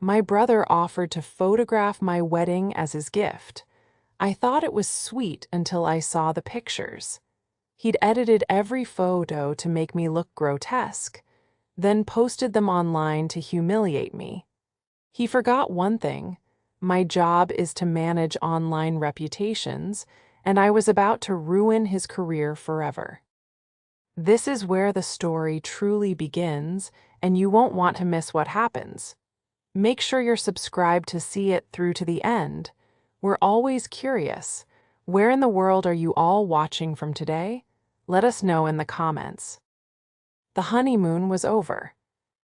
My brother offered to photograph my wedding as his gift. I thought it was sweet until I saw the pictures. He'd edited every photo to make me look grotesque, then posted them online to humiliate me. He forgot one thing. My job is to manage online reputations, and I was about to ruin his career forever. This is where the story truly begins, and you won't want to miss what happens. Make sure you're subscribed to see it through to the end. We're always curious. Where in the world are you all watching from today? Let us know in the comments. The honeymoon was over.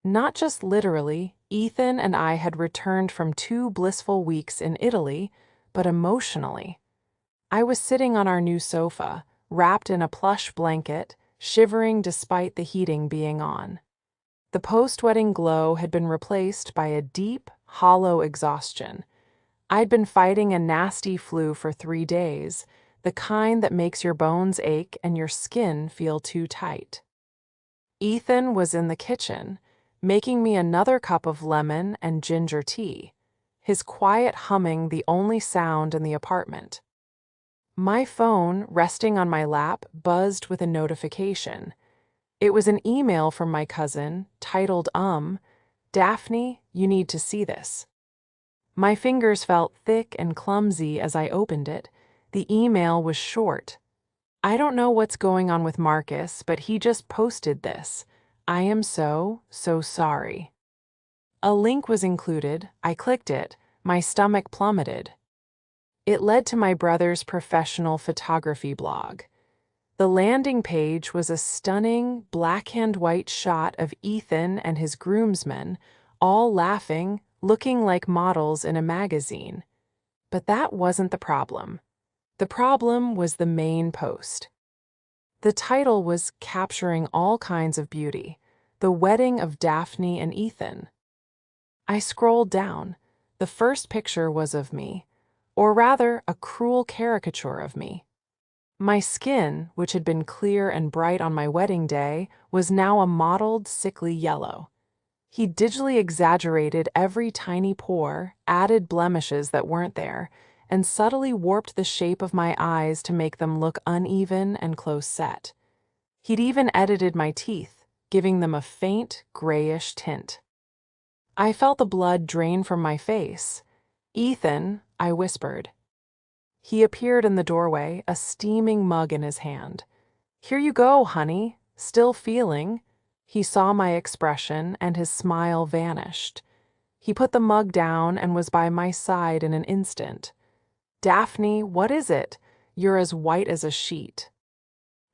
Not just literally, Ethan and I had returned from 2 blissful weeks in Italy, but emotionally. I was sitting on our new sofa, wrapped in a plush blanket, shivering despite the heating being on. The post-wedding glow had been replaced by a deep, hollow exhaustion. I'd been fighting a nasty flu for 3 days, the kind that makes your bones ache and your skin feel too tight. Ethan was in the kitchen, making me another cup of lemon and ginger tea, his quiet humming the only sound in the apartment. My phone, resting on my lap, buzzed with a notification. It was an email from my cousin, titled, Daphne, you need to see this. My fingers felt thick and clumsy as I opened it. The email was short. I don't know what's going on with Marcus, but he just posted this. I am so sorry. A link was included. I clicked it. My stomach plummeted. It led to my brother's professional photography blog. The landing page was a stunning black-and-white shot of Ethan and his groomsmen, all laughing, looking like models in a magazine. But that wasn't the problem. The problem was the main post. The title was capturing all kinds of beauty, the wedding of Daphne and Ethan. I scrolled down. The first picture was of me, or rather, a cruel caricature of me. My skin, which had been clear and bright on my wedding day, was now a mottled, sickly yellow. He digitally exaggerated every tiny pore, added blemishes that weren't there, and subtly warped the shape of my eyes to make them look uneven and close-set. He'd even edited my teeth, giving them a faint, grayish tint. I felt the blood drain from my face. "Ethan," I whispered. He appeared in the doorway, a steaming mug in his hand. "Here you go, honey. Still feeling?" He saw my expression, and his smile vanished. He put the mug down and was by my side in an instant. "Daphne, what is it? You're as white as a sheet."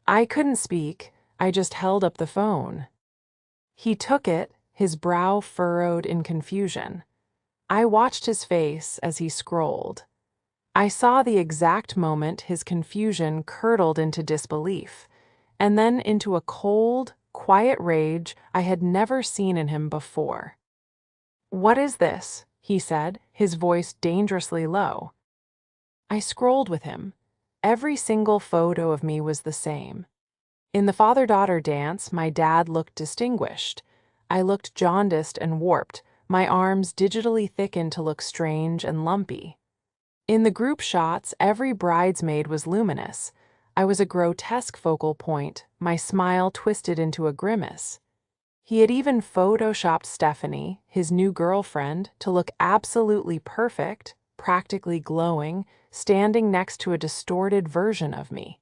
I couldn't speak. I just held up the phone. He took it, his brow furrowed in confusion. I watched his face as he scrolled. I saw the exact moment his confusion curdled into disbelief, and then into a cold, quiet rage I had never seen in him before. "What is this?" he said, his voice dangerously low. I scrolled with him. Every single photo of me was the same. In the father-daughter dance, my dad looked distinguished. I looked jaundiced and warped, my arms digitally thickened to look strange and lumpy. In the group shots, every bridesmaid was luminous. I was a grotesque focal point, my smile twisted into a grimace. He had even photoshopped Stephanie, his new girlfriend, to look absolutely perfect, practically glowing, standing next to a distorted version of me.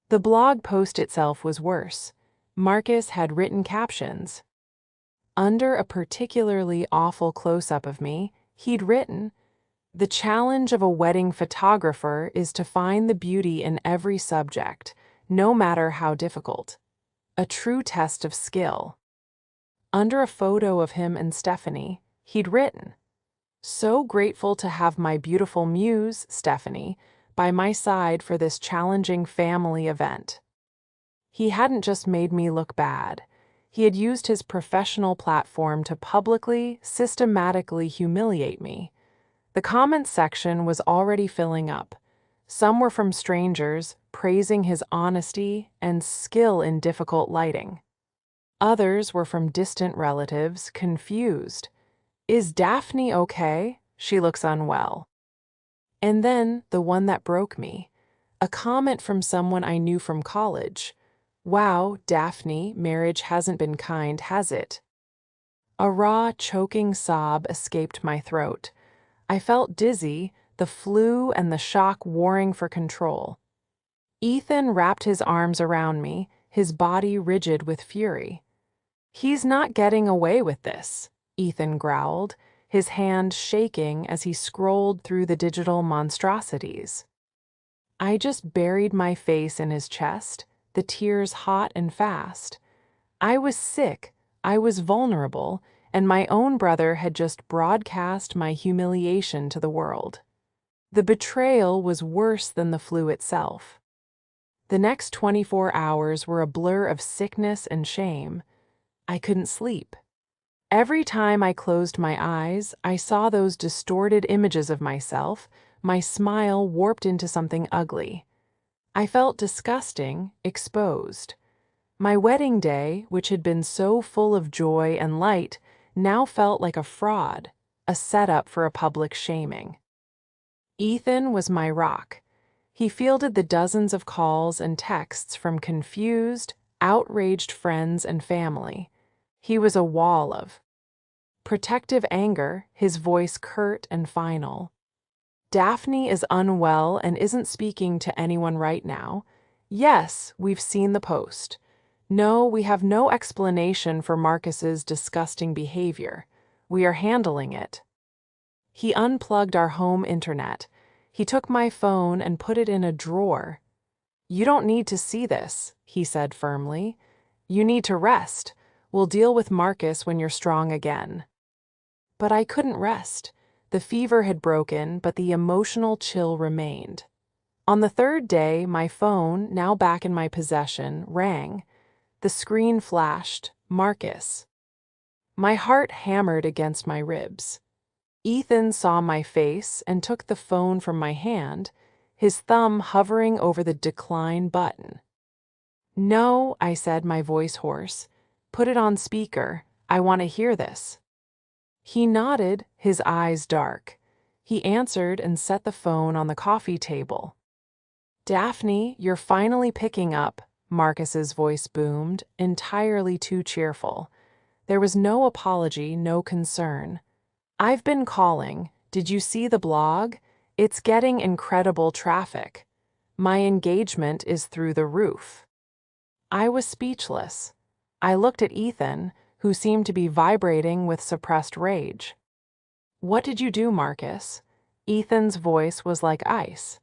The blog post itself was worse. Marcus had written captions. Under a particularly awful close-up of me, he'd written, "The challenge of a wedding photographer is to find the beauty in every subject, no matter how difficult. A true test of skill." Under a photo of him and Stephanie, he'd written, "So grateful to have my beautiful muse, Stephanie, by my side for this challenging family event." He hadn't just made me look bad. He had used his professional platform to publicly, systematically humiliate me. The comments section was already filling up. Some were from strangers, praising his honesty and skill in difficult lighting. Others were from distant relatives, confused. Is Daphne okay? She looks unwell. And then the one that broke me. A comment from someone I knew from college. Wow, Daphne, marriage hasn't been kind, has it? A raw, choking sob escaped my throat. I felt dizzy, the flu and the shock warring for control. Ethan wrapped his arms around me, his body rigid with fury. He's not getting away with this, Ethan growled, his hand shaking as he scrolled through the digital monstrosities. I just buried my face in his chest, the tears hot and fast. I was sick, I was vulnerable, and my own brother had just broadcast my humiliation to the world. The betrayal was worse than the flu itself. The next 24 hours were a blur of sickness and shame. I couldn't sleep. Every time I closed my eyes, I saw those distorted images of myself, my smile warped into something ugly. I felt disgusting, exposed. My wedding day, which had been so full of joy and light, now felt like a fraud, a setup for a public shaming. Ethan was my rock. He fielded the dozens of calls and texts from confused, outraged friends and family. He was a wall of protective anger, his voice curt and final. Daphne is unwell and isn't speaking to anyone right now. Yes, we've seen the post. No, we have no explanation for Marcus's disgusting behavior. We are handling it. He unplugged our home internet. He took my phone and put it in a drawer. You don't need to see this, he said firmly. You need to rest. We'll deal with Marcus when you're strong again. But I couldn't rest. The fever had broken, but the emotional chill remained. On the third day, my phone, now back in my possession, rang. The screen flashed, Marcus. My heart hammered against my ribs. Ethan saw my face and took the phone from my hand, his thumb hovering over the decline button. No, I said, my voice hoarse. Put it on speaker. I want to hear this. He nodded, his eyes dark. He answered and set the phone on the coffee table. Daphne, you're finally picking up, Marcus's voice boomed, entirely too cheerful. There was no apology, no concern. I've been calling. Did you see the blog? It's getting incredible traffic. My engagement is through the roof. I was speechless. I looked at Ethan, who seemed to be vibrating with suppressed rage. What did you do, Marcus? Ethan's voice was like ice.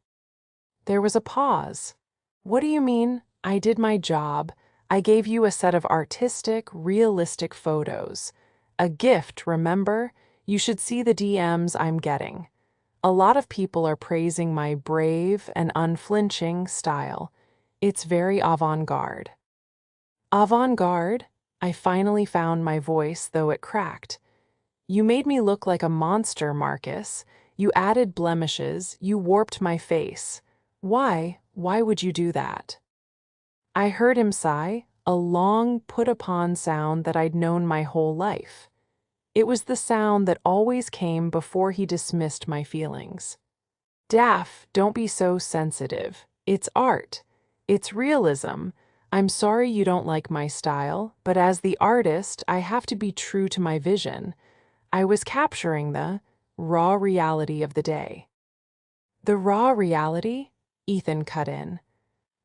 There was a pause. What do you mean? I did my job. I gave you a set of artistic, realistic photos. A gift, remember? You should see the DMs I'm getting. A lot of people are praising my brave and unflinching style. It's very avant-garde. Avant-garde? I finally found my voice, though it cracked. You made me look like a monster, Marcus. You added blemishes. You warped my face. Why? Why would you do that? I heard him sigh, a long, put-upon sound that I'd known my whole life. It was the sound that always came before he dismissed my feelings. Daph, don't be so sensitive. It's art. It's realism. I'm sorry you don't like my style, but as the artist, I have to be true to my vision. I was capturing the raw reality of the day. The raw reality? Ethan cut in.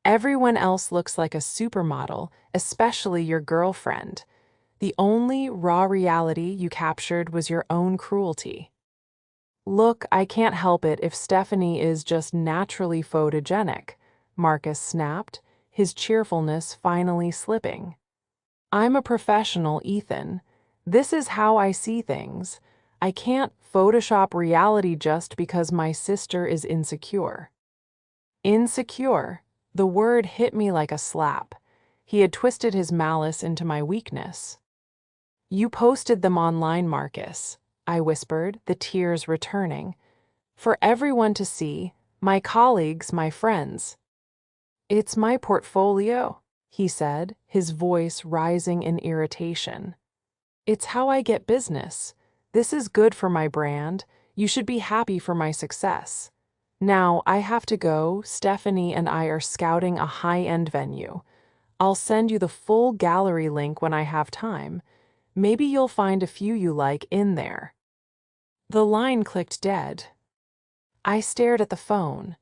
Everyone else looks like a supermodel, especially your girlfriend. The only raw reality you captured was your own cruelty. Look, I can't help it if Stephanie is just naturally photogenic, Marcus snapped, his cheerfulness finally slipping. I'm a professional, Ethan. This is how I see things. I can't Photoshop reality just because my sister is insecure. Insecure? The word hit me like a slap. He had twisted his malice into my weakness. You posted them online, Marcus, I whispered, the tears returning. For everyone to see, my colleagues, my friends. It's my portfolio, he said, his voice rising in irritation. It's how I get business. This is good for my brand. You should be happy for my success. Now, I have to go. Stephanie and I are scouting a high-end venue. I'll send you the full gallery link when I have time. Maybe you'll find a few you like in there. The line clicked dead. I stared at the phone.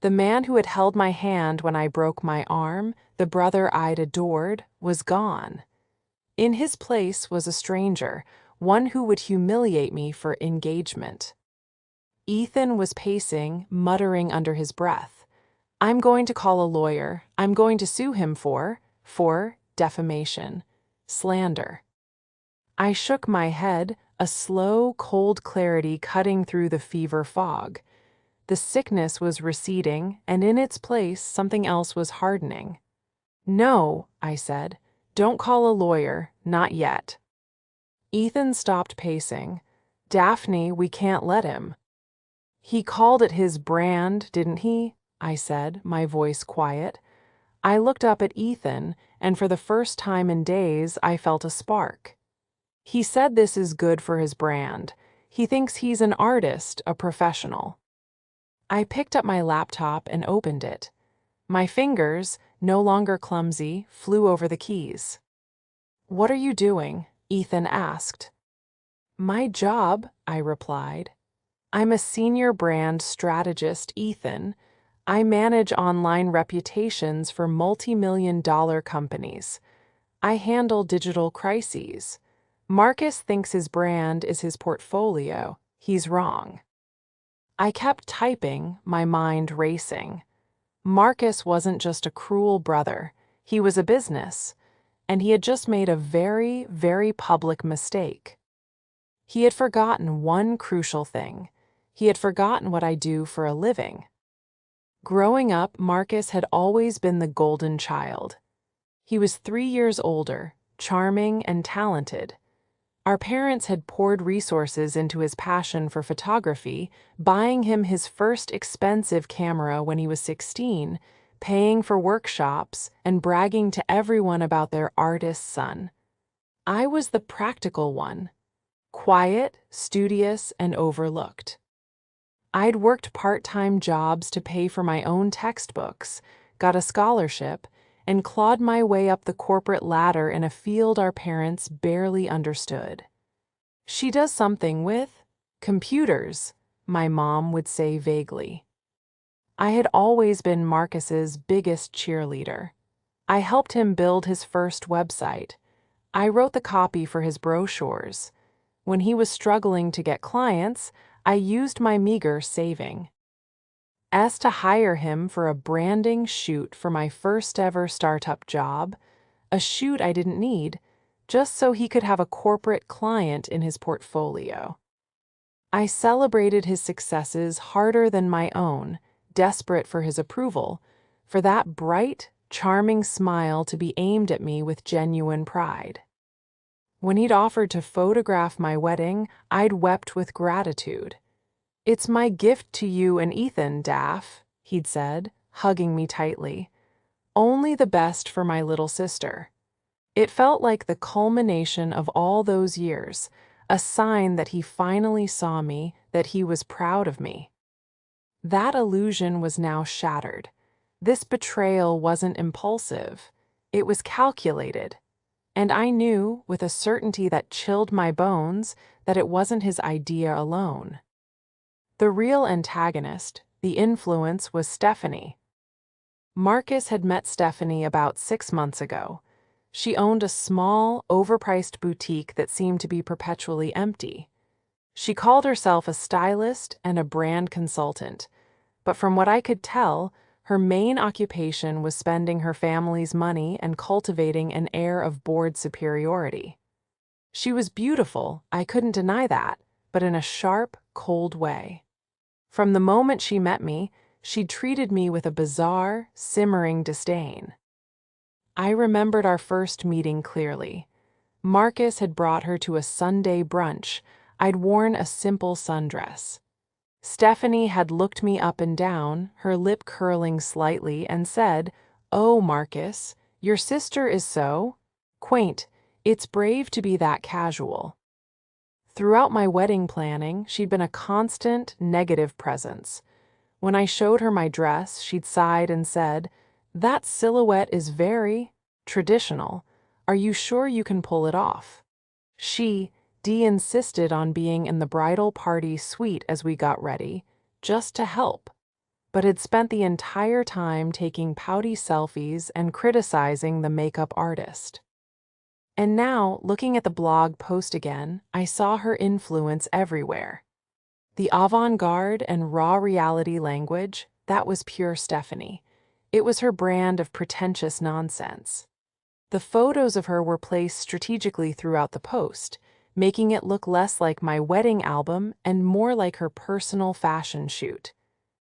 The man who had held my hand when I broke my arm, the brother I'd adored, was gone. In his place was a stranger, one who would humiliate me for engagement. Ethan was pacing, muttering under his breath. I'm going to call a lawyer. I'm going to sue him for defamation, slander. I shook my head, a slow, cold clarity cutting through the fever fog. The sickness was receding, and in its place, something else was hardening. No, I said. Don't call a lawyer, not yet. Ethan stopped pacing. Daphne, we can't let him. He called it his brand, didn't he? I said, my voice quiet. I looked up at Ethan, and for the first time in days, I felt a spark. He said this is good for his brand. He thinks he's an artist, a professional. I picked up my laptop and opened it. My fingers, no longer clumsy, flew over the keys. What are you doing? Ethan asked. My job, I replied. I'm a senior brand strategist, Ethan. I manage online reputations for multi-million-dollar companies. I handle digital crises. Marcus thinks his brand is his portfolio. He's wrong. I kept typing, my mind racing. Marcus wasn't just a cruel brother. He was a business, and he had just made a very, very public mistake. He had forgotten one crucial thing. He had forgotten what I do for a living. Growing up, Marcus had always been the golden child. He was 3 years older, charming and talented. Our parents had poured resources into his passion for photography, buying him his first expensive camera when he was 16, paying for workshops, and bragging to everyone about their artist son. I was the practical one, quiet, studious, and overlooked. I'd worked part-time jobs to pay for my own textbooks, got a scholarship, and clawed my way up the corporate ladder in a field our parents barely understood. She does something with computers, my mom would say vaguely. I had always been Marcus's biggest cheerleader. I helped him build his first website. I wrote the copy for his brochures. When he was struggling to get clients, I used my meager saving to hire him for a branding shoot for my first ever startup job, a shoot I didn't need, just so he could have a corporate client in his portfolio. I celebrated his successes harder than my own, desperate for his approval, for that bright, charming smile to be aimed at me with genuine pride. When he'd offered to photograph my wedding, I'd wept with gratitude. It's my gift to you and Ethan, Daph, he'd said, hugging me tightly. Only the best for my little sister. It felt like the culmination of all those years, a sign that he finally saw me, that he was proud of me. That illusion was now shattered. This betrayal wasn't impulsive. It was calculated. And I knew, with a certainty that chilled my bones, that it wasn't his idea alone. The real antagonist, the influence, was Stephanie. Marcus had met Stephanie about 6 months ago. She owned a small, overpriced boutique that seemed to be perpetually empty. She called herself a stylist and a brand consultant, but from what I could tell, her main occupation was spending her family's money and cultivating an air of bored superiority. She was beautiful, I couldn't deny that, but in a sharp, cold way. From the moment she met me, she'd treated me with a bizarre, simmering disdain. I remembered our first meeting clearly. Marcus had brought her to a Sunday brunch. I'd worn a simple sundress. Stephanie had looked me up and down, her lip curling slightly, and said, "Oh, Marcus, your sister is so quaint. It's brave to be that casual." Throughout my wedding planning, she'd been a constant negative presence. When I showed her my dress, she'd sighed and said, "That silhouette is very traditional. Are you sure you can pull it off?" She, Dee, insisted on being in the bridal party suite as we got ready, just to help, but had spent the entire time taking pouty selfies and criticizing the makeup artist. And now, looking at the blog post again, I saw her influence everywhere. The avant-garde and raw reality language, that was pure Stephanie. It was her brand of pretentious nonsense. The photos of her were placed strategically throughout the post, making it look less like my wedding album and more like her personal fashion shoot.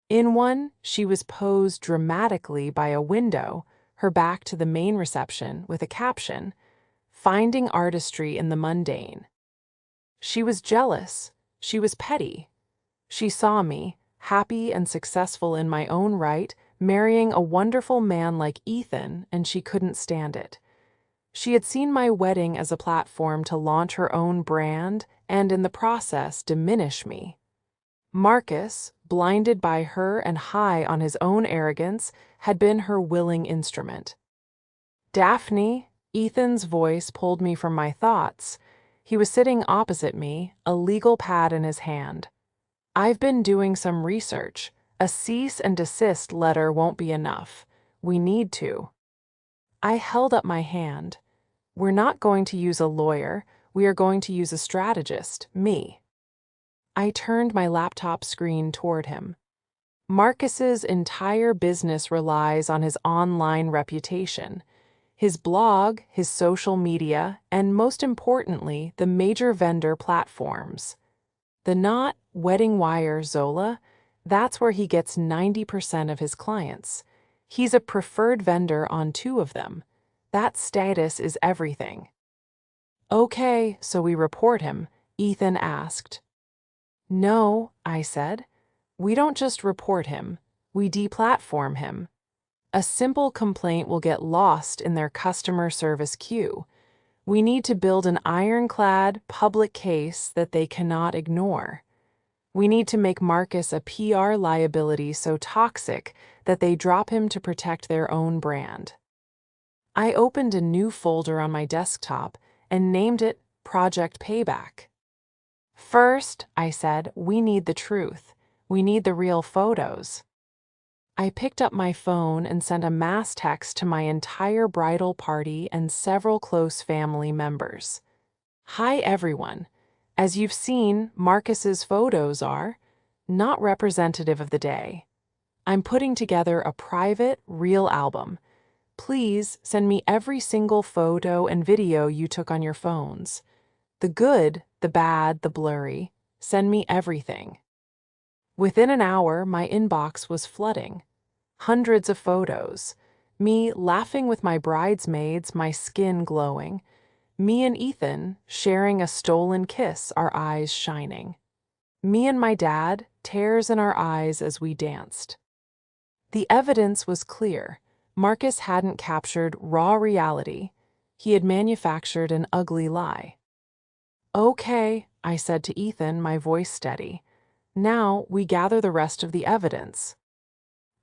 In one, she was posed dramatically by a window, her back to the main reception, with a caption, "Finding artistry in the mundane." She was jealous. She was petty. She saw me, happy and successful in my own right, marrying a wonderful man like Ethan, and she couldn't stand it. She had seen my wedding as a platform to launch her own brand and, in the process, diminish me. Marcus, blinded by her and high on his own arrogance, had been her willing instrument. Daphne, Ethan's voice pulled me from my thoughts. He was sitting opposite me, a legal pad in his hand. "I've been doing some research. A cease and desist letter won't be enough. We need to." I held up my hand. "We're not going to use a lawyer. We are going to use a strategist, me." I turned my laptop screen toward him. Marcus's entire business relies on his online reputation. His blog, his social media, and most importantly, the major vendor platforms. The Knot, Wedding Wire, Zola, that's where he gets 90% of his clients. He's a preferred vendor on 2 of them. That status is everything. "Okay, so we report him?" Ethan asked. "No," I said. "We don't just report him. We deplatform him. A simple complaint will get lost in their customer service queue. We need to build an ironclad, public case that they cannot ignore. We need to make Marcus a PR liability so toxic that they drop him to protect their own brand." I opened a new folder on my desktop and named it Project Payback. "First," I said, "we need the truth. We need the real photos." I picked up my phone and sent a mass text to my entire bridal party and several close family members. "Hi, everyone. As you've seen, Marcus's photos are not representative of the day. I'm putting together a private, real album. Please send me every single photo and video you took on your phones. The good, the bad, the blurry. Send me everything." Within an hour, my inbox was flooding. Hundreds of photos. Me laughing with my bridesmaids, my skin glowing. Me and Ethan sharing a stolen kiss, our eyes shining. Me and my dad, tears in our eyes as we danced. The evidence was clear. Marcus hadn't captured raw reality. He had manufactured an ugly lie. "Okay," I said to Ethan, my voice steady. "Now we gather the rest of the evidence."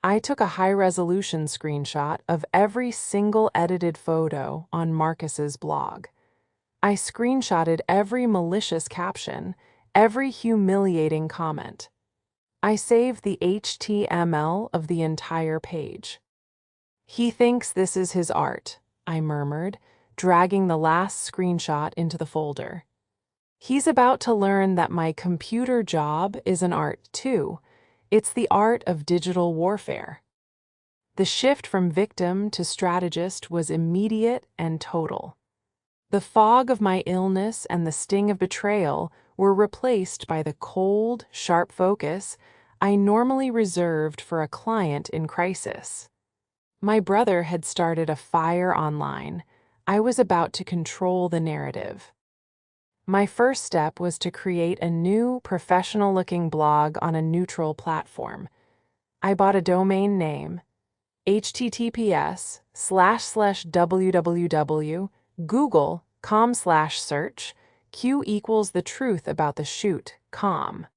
I took a high-resolution screenshot of every single edited photo on Marcus's blog. I screenshotted every malicious caption, every humiliating comment. I saved the HTML of the entire page. "He thinks this is his art," I murmured, dragging the last screenshot into the folder. "He's about to learn that my computer job is an art too. It's the art of digital warfare." The shift from victim to strategist was immediate and total. The fog of my illness and the sting of betrayal were replaced by the cold, sharp focus I normally reserved for a client in crisis. My brother had started a fire online. I was about to control the narrative. My first step was to create a new, professional-looking blog on a neutral platform. I bought a domain name, https://www.google.com/search, Q equals the truth about the shoot, com.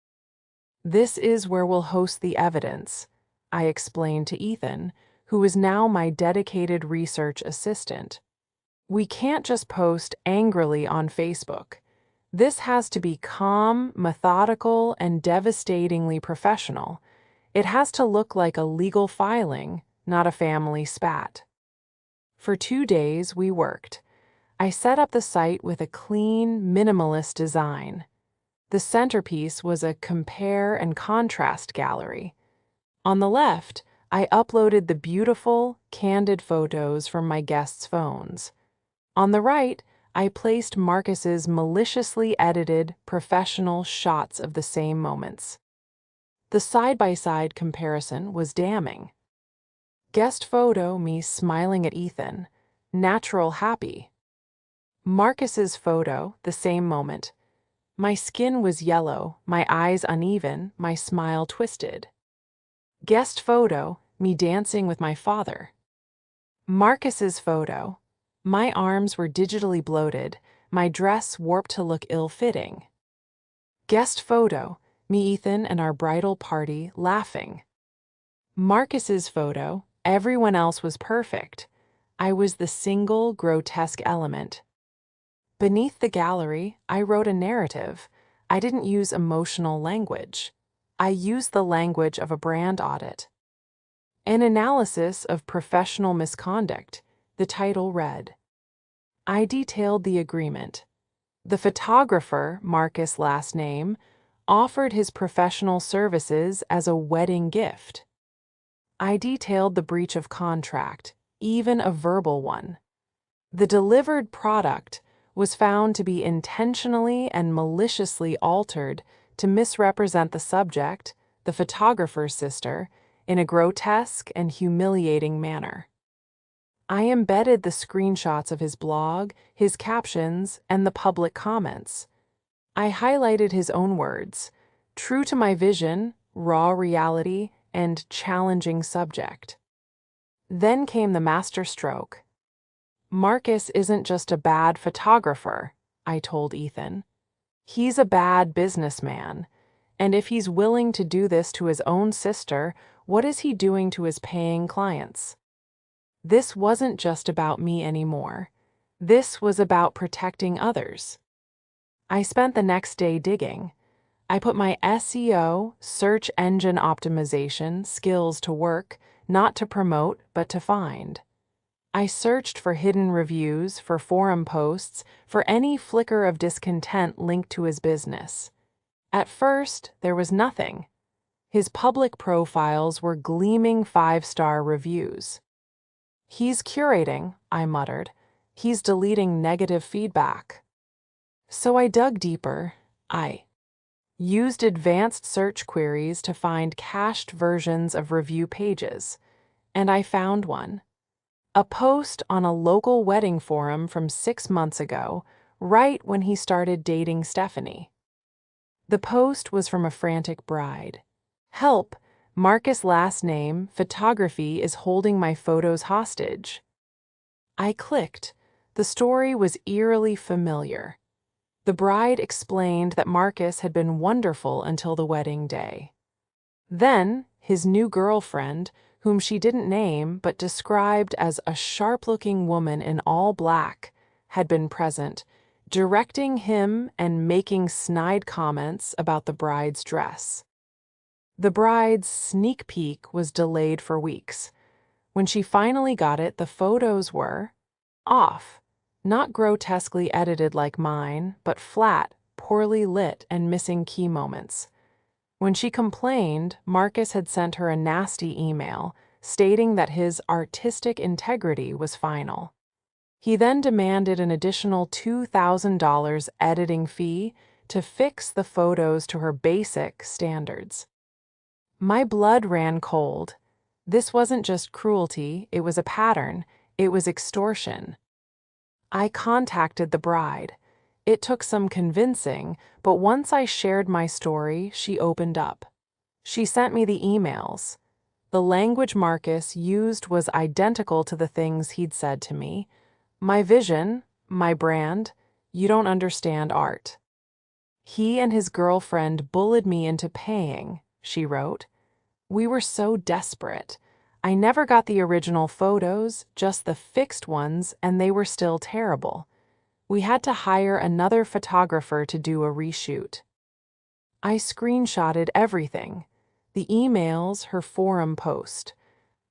This is where we'll host the evidence, I explained to Ethan, who is now my dedicated research assistant. We can't just post angrily on Facebook. This has to be calm, methodical, and devastatingly professional. It has to look like a legal filing, not a family spat. For 2 days, we worked. I set up the site with a clean, minimalist design. The centerpiece was a compare and contrast gallery. On the left, I uploaded the beautiful, candid photos from my guests' phones. On the right, I placed Marcus's maliciously edited, professional shots of the same moments. The side-by-side comparison was damning. Guest photo, me smiling at Ethan, natural happy. Marcus's photo, the same moment. My skin was yellow, my eyes uneven, my smile twisted. Guest photo, me dancing with my father. Marcus's photo. My arms were digitally bloated, my dress warped to look ill-fitting. Guest photo, me, Ethan, and our bridal party laughing. Marcus's photo, everyone else was perfect. I was the single grotesque element. Beneath the gallery, I wrote a narrative. I didn't use emotional language. I used the language of a brand audit. An analysis of professional misconduct, the title read. I detailed the agreement. The photographer, Marcus last name, offered his professional services as a wedding gift. I detailed the breach of contract, even a verbal one. The delivered product was found to be intentionally and maliciously altered to misrepresent the subject, the photographer's sister, in a grotesque and humiliating manner. I embedded the screenshots of his blog, his captions, and the public comments. I highlighted his own words, true to my vision, raw reality, and challenging subject. Then came the masterstroke. Marcus isn't just a bad photographer, I told Ethan. He's a bad businessman, and if he's willing to do this to his own sister, what is he doing to his paying clients? This wasn't just about me anymore. This was about protecting others. I spent the next day digging. I put my SEO, search engine optimization, skills to work, not to promote, but to find. I searched for hidden reviews, for forum posts, for any flicker of discontent linked to his business. At first, there was nothing. His public profiles were gleaming 5-star reviews. He's curating, I muttered. He's deleting negative feedback. So I dug deeper. I used advanced search queries to find cached versions of review pages, and I found one. A post on a local wedding forum from 6 months ago, right when he started dating Stephanie. The post was from a frantic bride. Help! Marcus last name, photography is holding my photos hostage. I clicked. The story was eerily familiar. The bride explained that Marcus had been wonderful until the wedding day. Then, his new girlfriend, whom she didn't name but described as a sharp-looking woman in all black, had been present, directing him and making snide comments about the bride's dress. The bride's sneak peek was delayed for weeks. When she finally got it, the photos were off, not grotesquely edited like mine, but flat, poorly lit, and missing key moments. When she complained, Marcus had sent her a nasty email stating that his artistic integrity was final. He then demanded an additional $2,000 editing fee to fix the photos to her basic standards. My blood ran cold. This wasn't just cruelty, it was a pattern, it was extortion. I contacted the bride. It took some convincing, but once I shared my story, she opened up. She sent me the emails. The language Marcus used was identical to the things he'd said to me. My vision, my brand, You don't understand art. He and his girlfriend bullied me into paying, she wrote. We were so desperate. I never got the original photos, just the fixed ones, and they were still terrible. We had to hire another photographer to do a reshoot. I screenshotted everything. The emails, her forum post.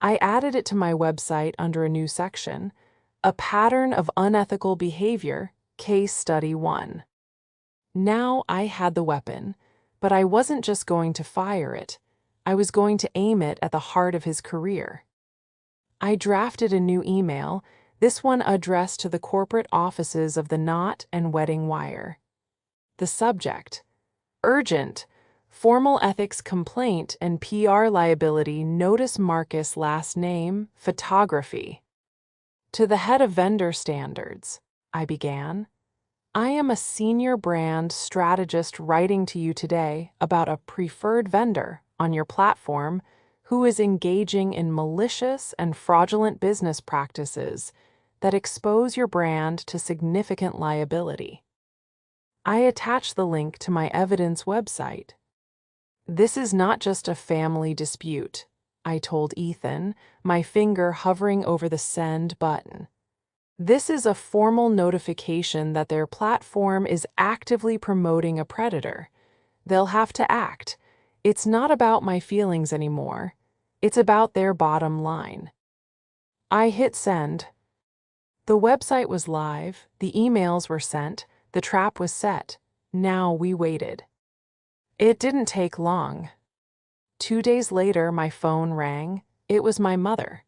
I added it to my website under a new section. A pattern of unethical behavior, case study 1. Now I had the weapon, but I wasn't just going to fire it. I was going to aim it at the heart of his career. I drafted a new email, this one addressed to the corporate offices of the Knot and Wedding Wire. The subject: urgent, formal ethics complaint and PR liability, notice Marcus last name, photography. To the head of vendor standards, I began. I am a senior brand strategist writing to you today about a preferred vendor on your platform who is engaging in malicious and fraudulent business practices that expose your brand to significant liability. I attach the link to my evidence website. This is not just a family dispute, I told Ethan, my finger hovering over the send button. This is a formal notification that their platform is actively promoting a predator. They'll have to act. It's not about my feelings anymore. It's about their bottom line. I hit send. The website was live, the emails were sent, the trap was set. Now we waited. It didn't take long. 2 days later, my phone rang. It was my mother.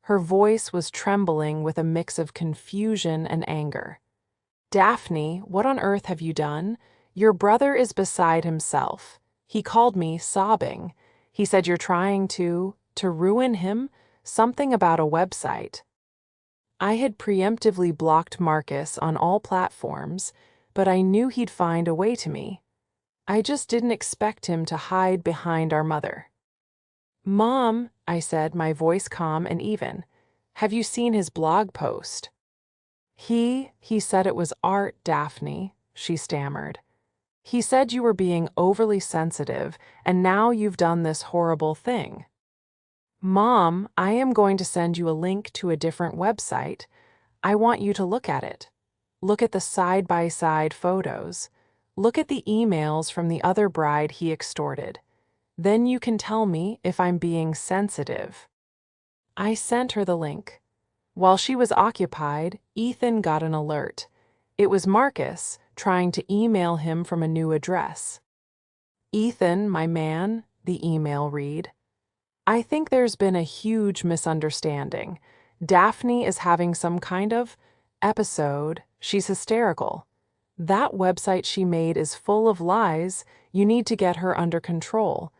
Her voice was trembling with a mix of confusion and anger. Daphne, what on earth have you done? Your brother is beside himself. He called me sobbing. He said you're trying to ruin him, something about a website. I had preemptively blocked Marcus on all platforms, but I knew he'd find a way to me. I just didn't expect him to hide behind our mother. Mom, I said, my voice calm and even, have you seen his blog post? He said it was art, Daphne, she stammered. He said you were being overly sensitive, and now you've done this horrible thing. Mom, I am going to send you a link to a different website. I want you to look at it. Look at the side-by-side photos. Look at the emails from the other bride he extorted. Then you can tell me if I'm being sensitive. I sent her the link. While she was occupied, Ethan got an alert. It was Marcus trying to email him from a new address. Ethan, my man, the email read. I think there's been a huge misunderstanding. Daphne is having some kind of episode. She's hysterical. That website she made is full of lies. You need to get her under control.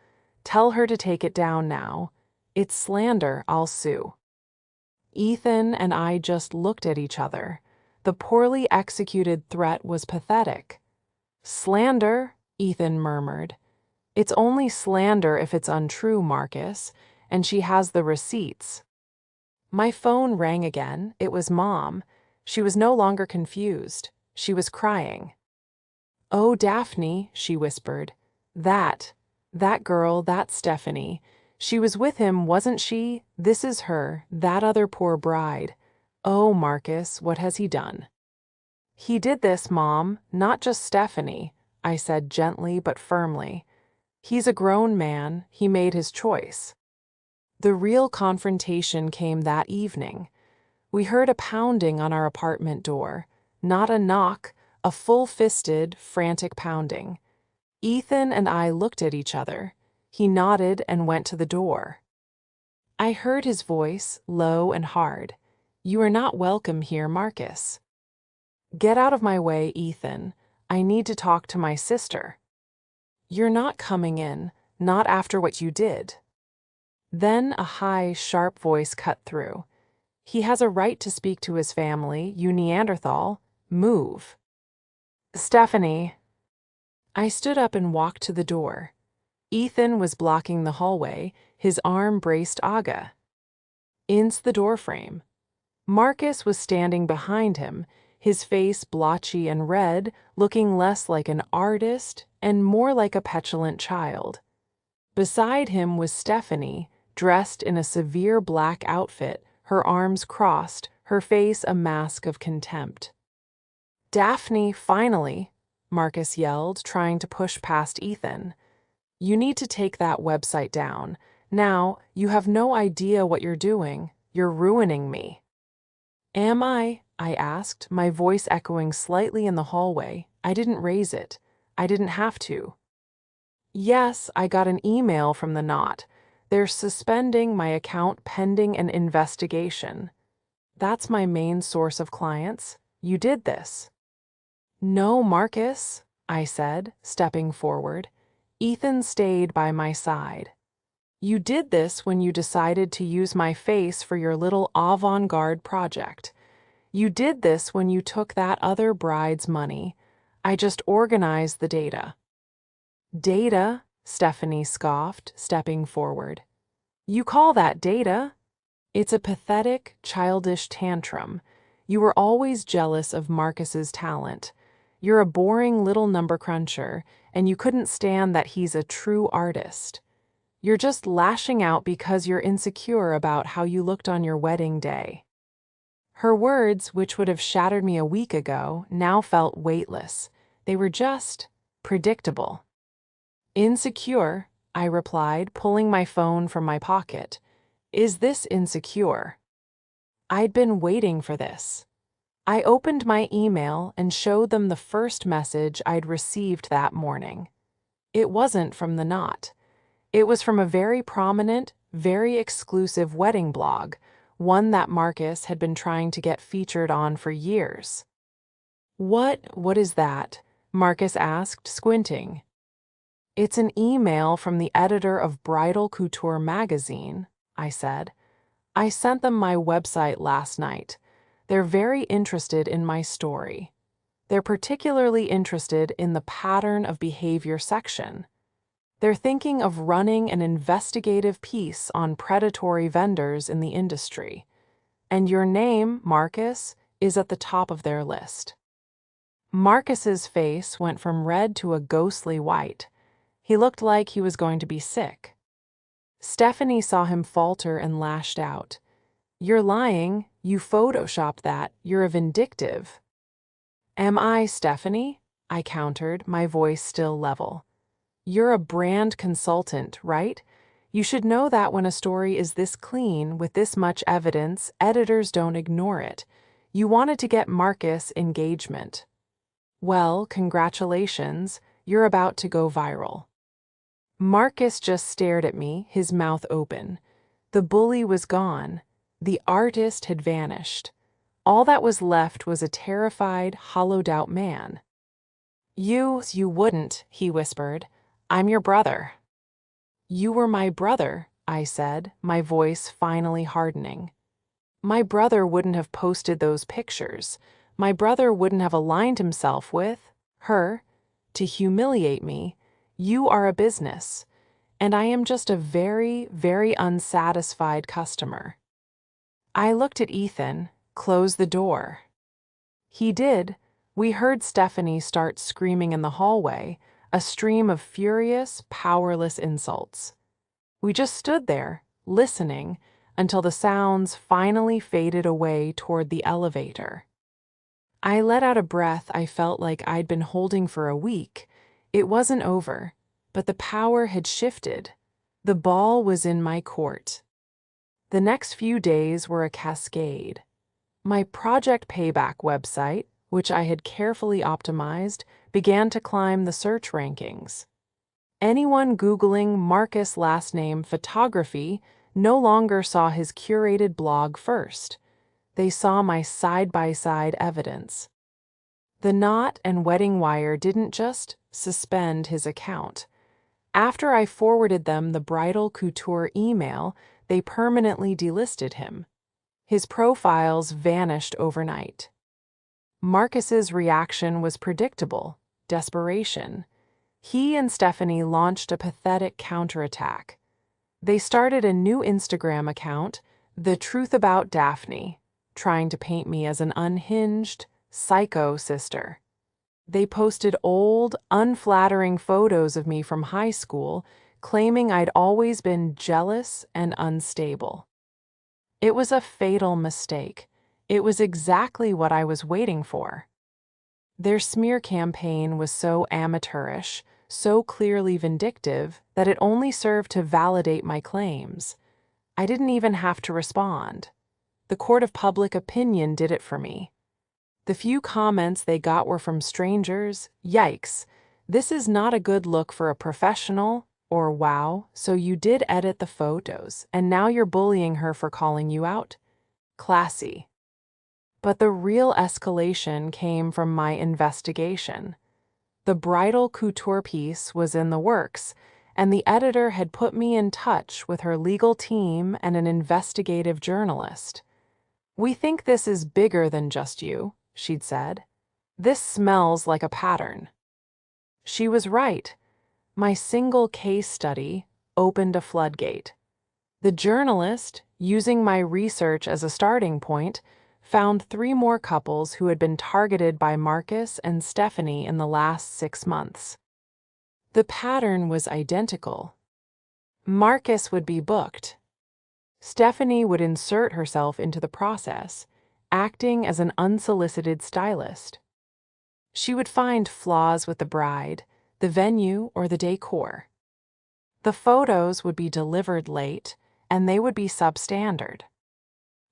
Tell her to take it down now. It's slander, I'll sue. Ethan and I just looked at each other. The poorly executed threat was pathetic. Slander, Ethan murmured. It's only slander if it's untrue, Marcus, and she has the receipts. My phone rang again. It was Mom. She was no longer confused. She was crying. Oh, Daphne, she whispered. That girl, that Stephanie. She was with him, wasn't she? This is her, that other poor bride. Oh, Marcus, what has he done? He did this, Mom, not just Stephanie, I said gently but firmly. He's a grown man. He made his choice. The real confrontation came that evening. We heard a pounding on our apartment door. Not a knock, a full-fisted, frantic pounding. Ethan and I looked at each other. He nodded and went to the door. I heard his voice, low and hard. You are not welcome here, Marcus. Get out of my way, Ethan. I need to talk to my sister. You're not coming in, not after what you did. Then a high, sharp voice cut through. He has a right to speak to his family, you Neanderthal. Move. Stephanie. I stood up and walked to the door. Ethan was blocking the hallway, his arm braced Aga. In's the doorframe. Marcus was standing behind him, his face blotchy and red, looking less like an artist and more like a petulant child. Beside him was Stephanie, dressed in a severe black outfit, her arms crossed, her face a mask of contempt. "Daphne, finally," Marcus yelled, trying to push past Ethan. "You need to take that website down. Now, you have no idea what you're doing. You're ruining me." "Am I?" I asked, my voice echoing slightly in the hallway. I didn't raise it. I didn't have to. "Yes, I got an email from the Knot. They're suspending my account pending an investigation. That's my main source of clients. You did this." "No, Marcus," I said, stepping forward. Ethan stayed by my side. "You did this when you decided to use my face for your little avant-garde project. You did this when you took that other bride's money. I just organized the data." "Data?" Stephanie scoffed, stepping forward. "You call that data? It's a pathetic, childish tantrum. You were always jealous of Marcus's talent. You're a boring little number cruncher, and you couldn't stand that he's a true artist. You're just lashing out because you're insecure about how you looked on your wedding day." Her words, which would have shattered me a week ago, now felt weightless. They were just predictable. "Insecure," I replied, pulling my phone from my pocket. "Is this insecure?" I'd been waiting for this. I opened my email and showed them the first message I'd received that morning. It wasn't from the Knot. It was from a very prominent, very exclusive wedding blog, one that Marcus had been trying to get featured on for years. What is that?" Marcus asked, squinting. "It's an email from the editor of Bridal Couture magazine," I said. "I sent them my website last night. They're very interested in my story. They're particularly interested in the pattern of behavior section. They're thinking of running an investigative piece on predatory vendors in the industry. And your name, Marcus, is at the top of their list." Marcus's face went from red to a ghostly white. He looked like he was going to be sick. Stephanie saw him falter and lashed out. "You're lying. You photoshopped that. You're a vindictive." "Am I, Stephanie?" I countered, my voice still level. "You're a brand consultant, right? You should know that when a story is this clean, with this much evidence, editors don't ignore it. You wanted to get Marcus engagement. Well, congratulations, you're about to go viral." Marcus just stared at me, his mouth open. The bully was gone. The artist had vanished. All that was left was a terrified, hollowed-out man. You wouldn't," he whispered. "I'm your brother." "You were my brother," I said, my voice finally hardening. "My brother wouldn't have posted those pictures. My brother wouldn't have aligned himself with her to humiliate me. You are a business, and I am just a very, very unsatisfied customer." I looked at Ethan. "Close the door." He did. We heard Stephanie start screaming in the hallway, a stream of furious, powerless insults. We just stood there, listening, until the sounds finally faded away toward the elevator. I let out a breath I felt like I'd been holding for a week. It wasn't over, but the power had shifted. The ball was in my court. The next few days were a cascade. My Project Payback website, which I had carefully optimized, began to climb the search rankings. Anyone Googling Marcus' last name photography no longer saw his curated blog first. They saw my side-by-side evidence. The Knot and Wedding Wire didn't just suspend his account. After I forwarded them the Bridal Couture email, they permanently delisted him. His profiles vanished overnight. Marcus's reaction was predictable: desperation. He and Stephanie launched a pathetic counterattack. They started a new Instagram account, The Truth About Daphne, trying to paint me as an unhinged, psycho sister. They posted old, unflattering photos of me from high school, claiming I'd always been jealous and unstable. It was a fatal mistake. It was exactly what I was waiting for. Their smear campaign was so amateurish, so clearly vindictive, that it only served to validate my claims. I didn't even have to respond. The court of public opinion did it for me. The few comments they got were from strangers. Yikes, this is not a good look for a professional, or wow, so you did edit the photos, and now you're bullying her for calling you out? Classy. But the real escalation came from my investigation. The bridal couture piece was in the works, and the editor had put me in touch with her legal team and an investigative journalist. "We think this is bigger than just you," she'd said. "This smells like a pattern." She was right. My single case study opened a floodgate. The journalist, using my research as a starting point, found 3 more couples who had been targeted by Marcus and Stephanie in the last 6 months. The pattern was identical. Marcus would be booked. Stephanie would insert herself into the process, acting as an unsolicited stylist. She would find flaws with the bride, the venue, or the decor. The photos would be delivered late, and they would be substandard.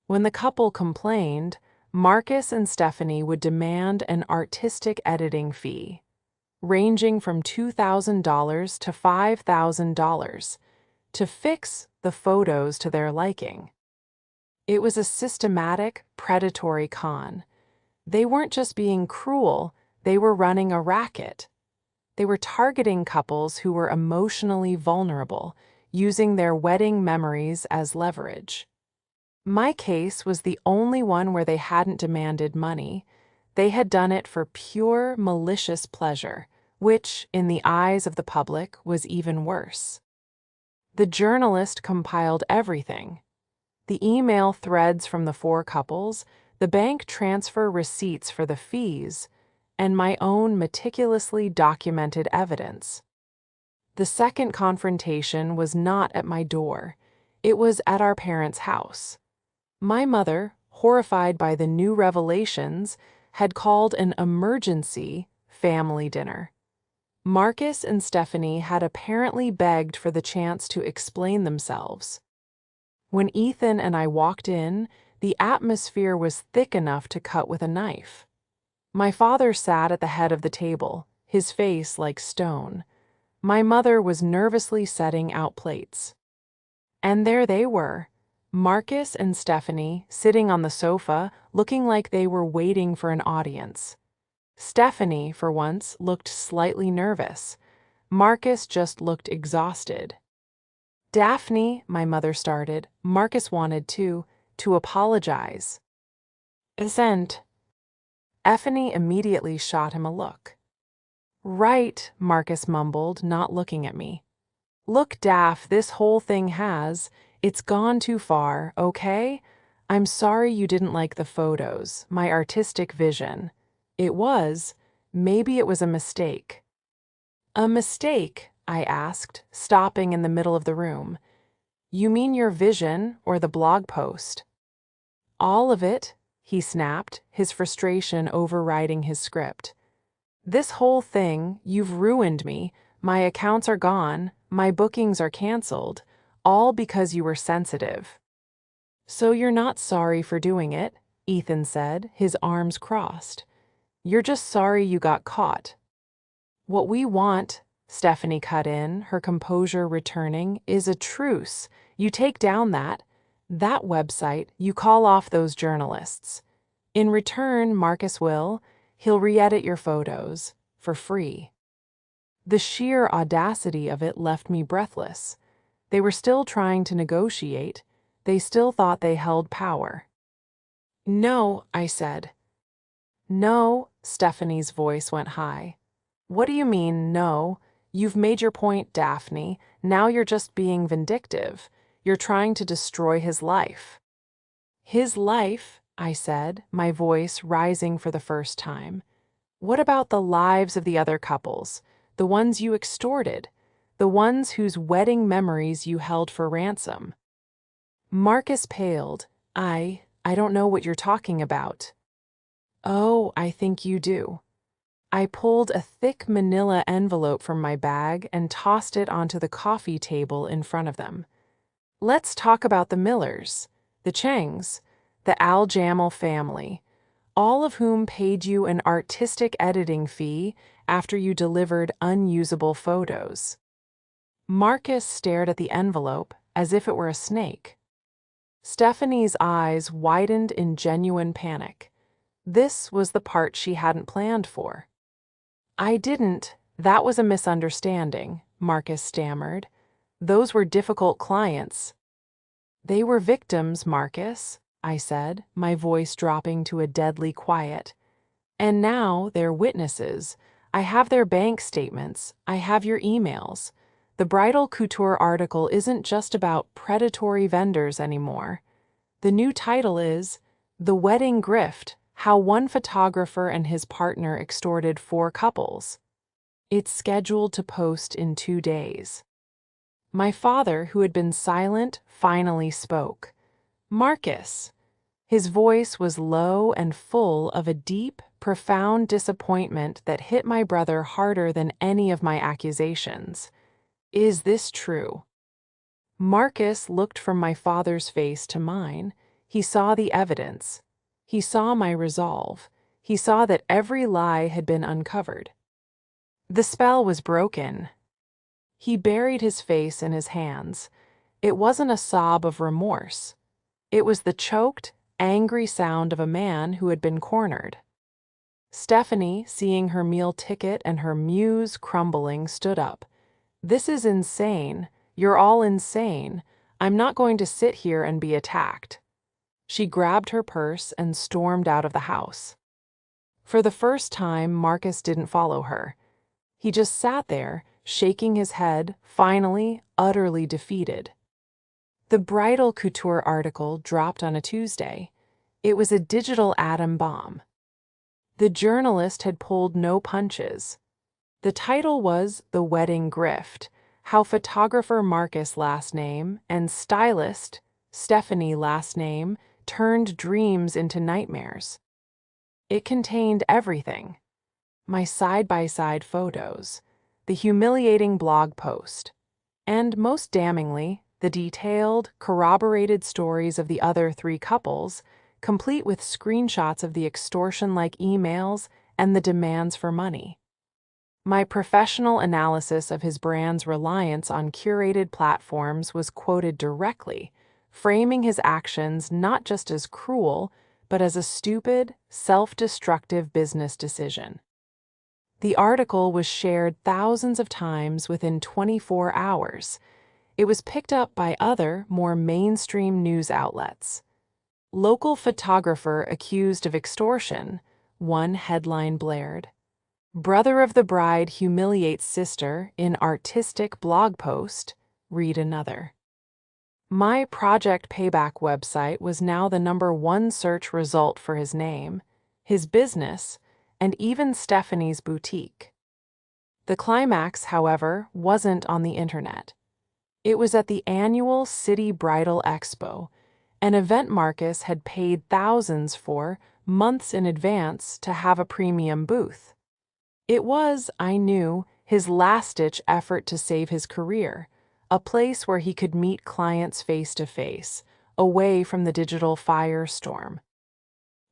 When the couple complained, Marcus and Stephanie would demand an artistic editing fee, ranging from $2,000 to $5,000, to fix the photos to their liking. It was a systematic, predatory con. They weren't just being cruel, they were running a racket. They were targeting couples who were emotionally vulnerable, using their wedding memories as leverage. My case was the only one where they hadn't demanded money. They had done it for pure, malicious pleasure, which, in the eyes of the public, was even worse. The journalist compiled everything: the email threads from the 4 couples, the bank transfer receipts for the fees, and my own meticulously documented evidence. The second confrontation was not at my door. It was at our parents' house. My mother, horrified by the new revelations, had called an emergency family dinner. Marcus and Stephanie had apparently begged for the chance to explain themselves. When Ethan and I walked in, the atmosphere was thick enough to cut with a knife. My father sat at the head of the table, his face like stone. My mother was nervously setting out plates. And there they were, Marcus and Stephanie, sitting on the sofa, looking like they were waiting for an audience. Stephanie, for once, looked slightly nervous. Marcus just looked exhausted. "Daphne," my mother started, Marcus wanted to apologize. "Isn't." Effany immediately shot him a look. "Right," Marcus mumbled, not looking at me. "Look, Daph, this whole thing it's gone too far, okay? I'm sorry you didn't like the photos, my artistic vision. Maybe it was a mistake." "A mistake?" I asked, stopping in the middle of the room. "You mean your vision or the blog post?" "All of it," he snapped, his frustration overriding his script. "This whole thing, you've ruined me. My accounts are gone, my bookings are canceled, all because you were sensitive." "So you're not sorry for doing it," Ethan said, his arms crossed. "You're just sorry you got caught." "What we want," Stephanie cut in, her composure returning, "is a truce. You take down that website, you call off those journalists. In return, Marcus he'll re-edit your photos, for free." The sheer audacity of it left me breathless. They were still trying to negotiate. They still thought they held power. "No," I said. "No," Stephanie's voice went high. "What do you mean, no? You've made your point, Daphne. Now you're just being vindictive. You're trying to destroy his life." "His life?" I said, my voice rising for the first time. What about the lives of the other couples, the ones you extorted, the ones whose wedding memories you held for ransom? Marcus paled. I don't know what you're talking about. Oh, I think you do. I pulled a thick manila envelope from my bag and tossed it onto the coffee table in front of them. Let's talk about the Millers, the Changs, the Al-Jamal family, all of whom paid you an artistic editing fee after you delivered unusable photos. Marcus stared at the envelope as if it were a snake. Stephanie's eyes widened in genuine panic. This was the part she hadn't planned for. That was a misunderstanding, Marcus stammered. Those were difficult clients. They were victims, Marcus, I said, my voice dropping to a deadly quiet. And now they're witnesses. I have their bank statements. I have your emails. The bridal couture article isn't just about predatory vendors anymore. The new title is The Wedding Grift: How One Photographer and His Partner Extorted 4 Couples. It's scheduled to post in 2 days. My father, who had been silent, finally spoke. Marcus. His voice was low and full of a deep, profound disappointment that hit my brother harder than any of my accusations. Is this true? Marcus looked from my father's face to mine. He saw the evidence. He saw my resolve. He saw that every lie had been uncovered. The spell was broken. He buried his face in his hands. It wasn't a sob of remorse. It was the choked, angry sound of a man who had been cornered. Stephanie, seeing her meal ticket and her muse crumbling, stood up. This is insane. You're all insane. I'm not going to sit here and be attacked. She grabbed her purse and stormed out of the house. For the first time, Marcus didn't follow her. He just sat there, shaking his head, finally, utterly defeated. The bridal couture article dropped on a Tuesday. It was a digital atom bomb. The journalist had pulled no punches. The title was The Wedding Grift: How Photographer Marcus last name and stylist Stephanie last name turned dreams into nightmares. It contained everything. My side-by-side photos, the humiliating blog post, and most damningly, the detailed, corroborated stories of the other 3 couples, complete with screenshots of the extortion-like emails and the demands for money. My professional analysis of his brand's reliance on curated platforms was quoted directly, framing his actions not just as cruel, but as a stupid, self-destructive business decision. The article was shared thousands of times within 24 hours. It was picked up by other, more mainstream news outlets. Local photographer accused of extortion, one headline blared. Brother of the bride humiliates sister in artistic blog post, read another. My Project Payback website was now the #1 search result for his name, his business, and even Stephanie's boutique. The climax, however, wasn't on the internet. It was at the annual City Bridal Expo, an event Marcus had paid thousands for months in advance to have a premium booth. It was, I knew, his last-ditch effort to save his career, a place where he could meet clients face-to-face, away from the digital firestorm.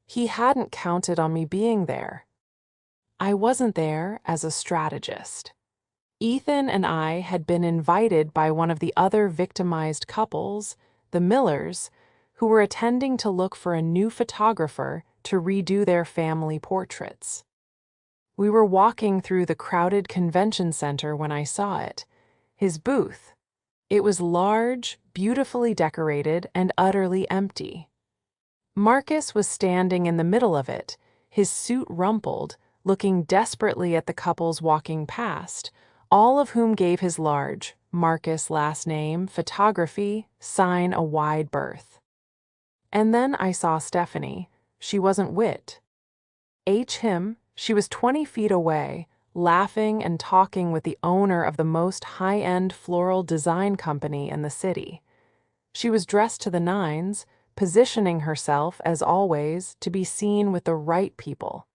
He hadn't counted on me being there. I wasn't there as a strategist. Ethan and I had been invited by one of the other victimized couples, the Millers, who were attending to look for a new photographer to redo their family portraits. We were walking through the crowded convention center when I saw it. His booth. It was large, beautifully decorated, and utterly empty. Marcus was standing in the middle of it, his suit rumpled, looking desperately at the couples walking past, all of whom gave his large, Marcus last name, photography, sign a wide berth. And then I saw Stephanie, She wasn't wit. Him, she was 20 feet away, laughing and talking with the owner of the most high-end floral design company in the city. She was dressed to the nines, positioning herself, as always, to be seen with the right people.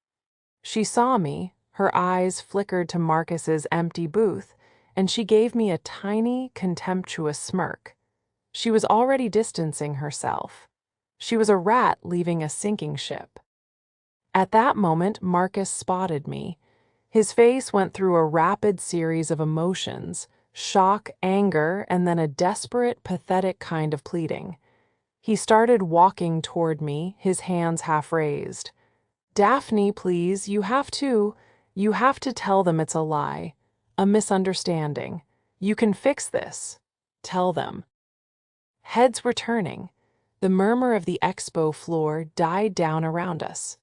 She saw me, her eyes flickered to Marcus's empty booth, and she gave me a tiny, contemptuous smirk. She was already distancing herself. She was a rat leaving a sinking ship. At that moment, Marcus spotted me. His face went through a rapid series of emotions: shock, anger, and then a desperate, pathetic kind of pleading. He started walking toward me, his hands half raised. "Daphne, please, you have to tell them it's a lie, a misunderstanding. You can fix this. Tell them." Heads were turning. The murmur of the expo floor died down around us.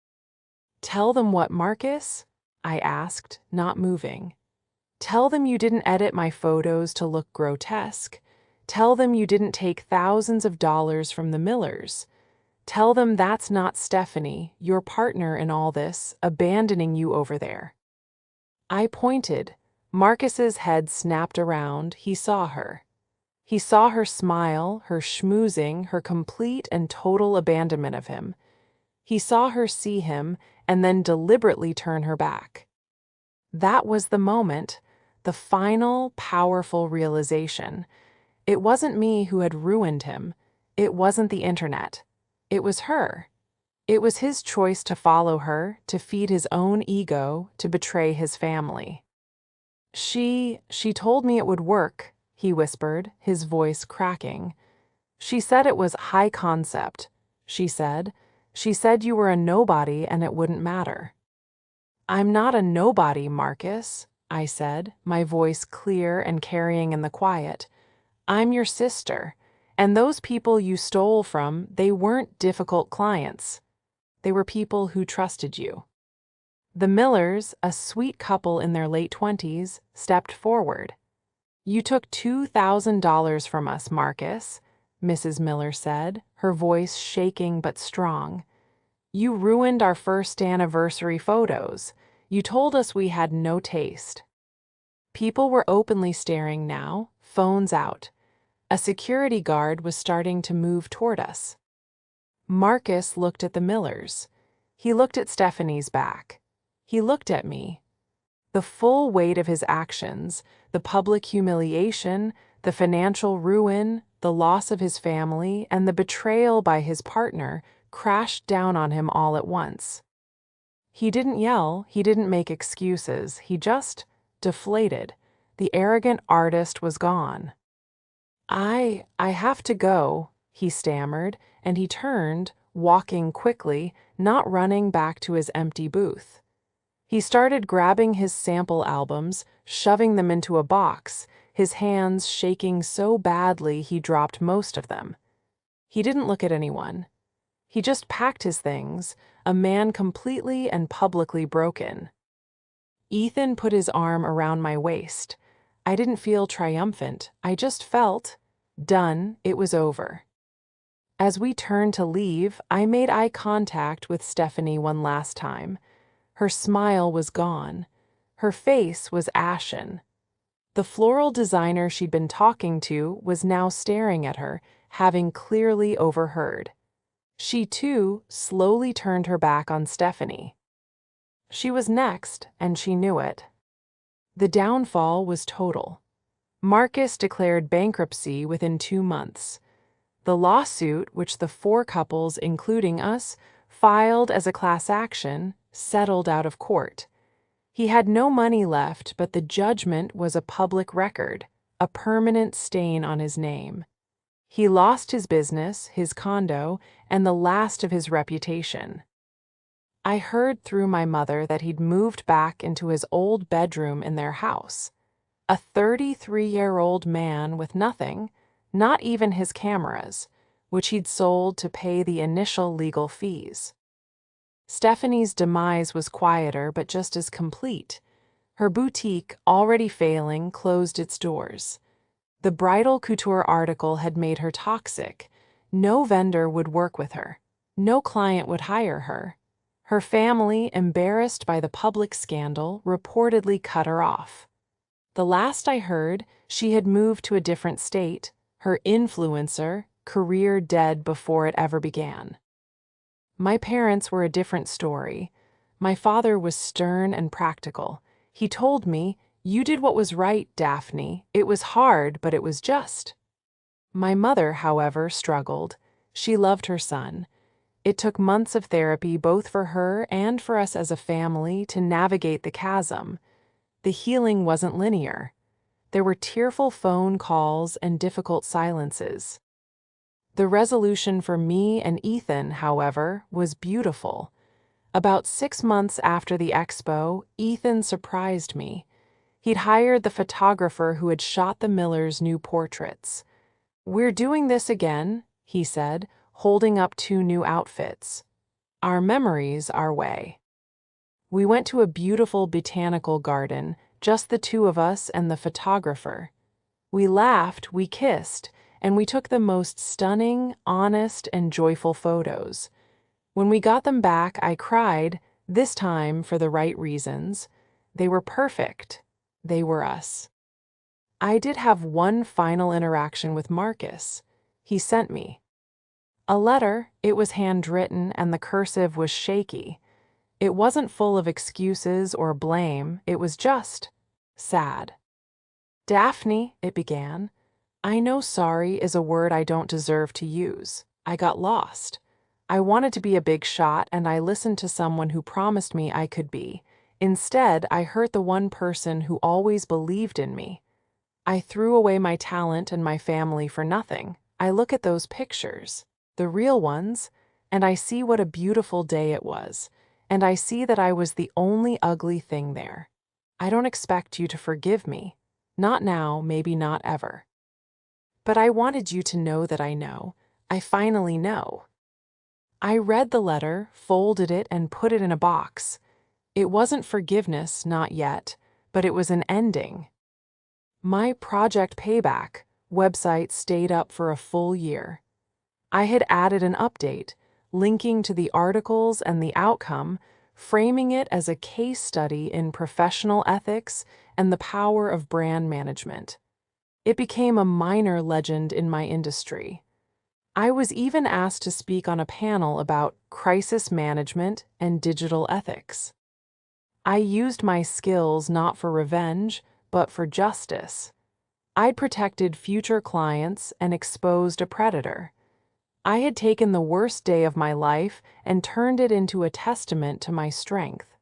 "Tell them what, Marcus?" I asked, not moving. "Tell them you didn't edit my photos to look grotesque. Tell them you didn't take thousands of dollars from the Millers. Tell them that's not Stephanie, your partner in all this, abandoning you over there." I pointed. Marcus's head snapped around. He saw her. He saw her smile, her schmoozing, her complete and total abandonment of him. He saw her see him and then deliberately turn her back. That was the moment, the final, powerful realization. It wasn't me who had ruined him. It wasn't the internet. It was her. It was his choice to follow her, to feed his own ego, to betray his family. She told me it would work," he whispered, his voice cracking. "She said it was high concept. She said you were a nobody and it wouldn't matter." "I'm not a nobody, Marcus," I said, my voice clear and carrying in the quiet. "I'm your sister, and those people you stole from, they weren't difficult clients. They were people who trusted you." The Millers, a sweet couple in their late 20s, stepped forward. "You took $2,000 from us, Marcus," Mrs. Miller said, her voice shaking but strong. "You ruined our first anniversary photos. You told us we had no taste." People were openly staring now, phones out. A security guard was starting to move toward us. Marcus looked at the Millers. He looked at Stephanie's back. He looked at me. The full weight of his actions, the public humiliation, the financial ruin, the loss of his family, and the betrayal by his partner crashed down on him all at once. He didn't yell, he didn't make excuses, he just deflated. The arrogant artist was gone. I have to go," he stammered, and he turned, walking quickly, not running back to his empty booth. He started grabbing his sample albums, shoving them into a box, his hands shaking so badly he dropped most of them. He didn't look at anyone. He just packed his things, a man completely and publicly broken. Ethan put his arm around my waist. I didn't feel triumphant. I just felt done. It was over. As we turned to leave, I made eye contact with Stephanie one last time. Her smile was gone. Her face was ashen. The floral designer she'd been talking to was now staring at her, having clearly overheard. She, too, slowly turned her back on Stephanie. She was next, and she knew it. The downfall was total. Marcus declared bankruptcy within 2 months. The lawsuit, which the 4 couples, including us, filed as a class action, settled out of court. He had no money left, but the judgment was a public record, a permanent stain on his name. He lost his business, his condo, and the last of his reputation. I heard through my mother that he'd moved back into his old bedroom in their house. A 33-year-old man with nothing, not even his cameras, which he'd sold to pay the initial legal fees. Stephanie's demise was quieter but just as complete. Her boutique, already failing, closed its doors. The bridal couture article had made her toxic. No vendor would work with her. No client would hire her. Her family, embarrassed by the public scandal, reportedly cut her off. The last I heard, she had moved to a different state, her influencer career dead before it ever began. My parents were a different story. My father was stern and practical. He told me, "You did what was right, Daphne. It was hard, but it was just." My mother, however, struggled. She loved her son. It took months of therapy, both for her and for us as a family, to navigate the chasm. The healing wasn't linear. There were tearful phone calls and difficult silences. The resolution for me and Ethan, however, was beautiful. About 6 months after the expo, Ethan surprised me. He'd hired the photographer who had shot the Millers' new portraits. "We're doing this again," he said, holding up 2 new outfits. "Our memories our way." We went to a beautiful botanical garden, just the two of us and the photographer. We laughed, we kissed, and we took the most stunning, honest, and joyful photos. When we got them back, I cried, this time for the right reasons. They were perfect. They were us. I did have one final interaction with Marcus. He sent me a letter. It was handwritten and the cursive was shaky. It wasn't full of excuses or blame. It was just sad. "Daphne," it began, "I know sorry is a word I don't deserve to use. I got lost. I wanted to be a big shot and I listened to someone who promised me I could be. Instead, I hurt the one person who always believed in me. I threw away my talent and my family for nothing. I look at those pictures, the real ones, and I see what a beautiful day it was. And I see that I was the only ugly thing there. I don't expect you to forgive me. Not now, maybe not ever. But I wanted you to know that I know. I finally know." I read the letter, folded it, and put it in a box. It wasn't forgiveness, not yet, but it was an ending. My Project Payback website stayed up for a full year. I had added an update, linking to the articles and the outcome, framing it as a case study in professional ethics and the power of brand management. It became a minor legend in my industry. I was even asked to speak on a panel about crisis management and digital ethics. I used my skills not for revenge, but for justice. I'd protected future clients and exposed a predator. I had taken the worst day of my life and turned it into a testament to my strength.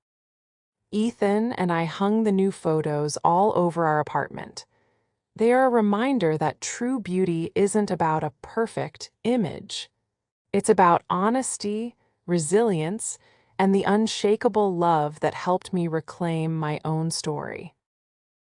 Ethan and I hung the new photos all over our apartment. They are a reminder that true beauty isn't about a perfect image. It's about honesty, resilience, and the unshakable love that helped me reclaim my own story.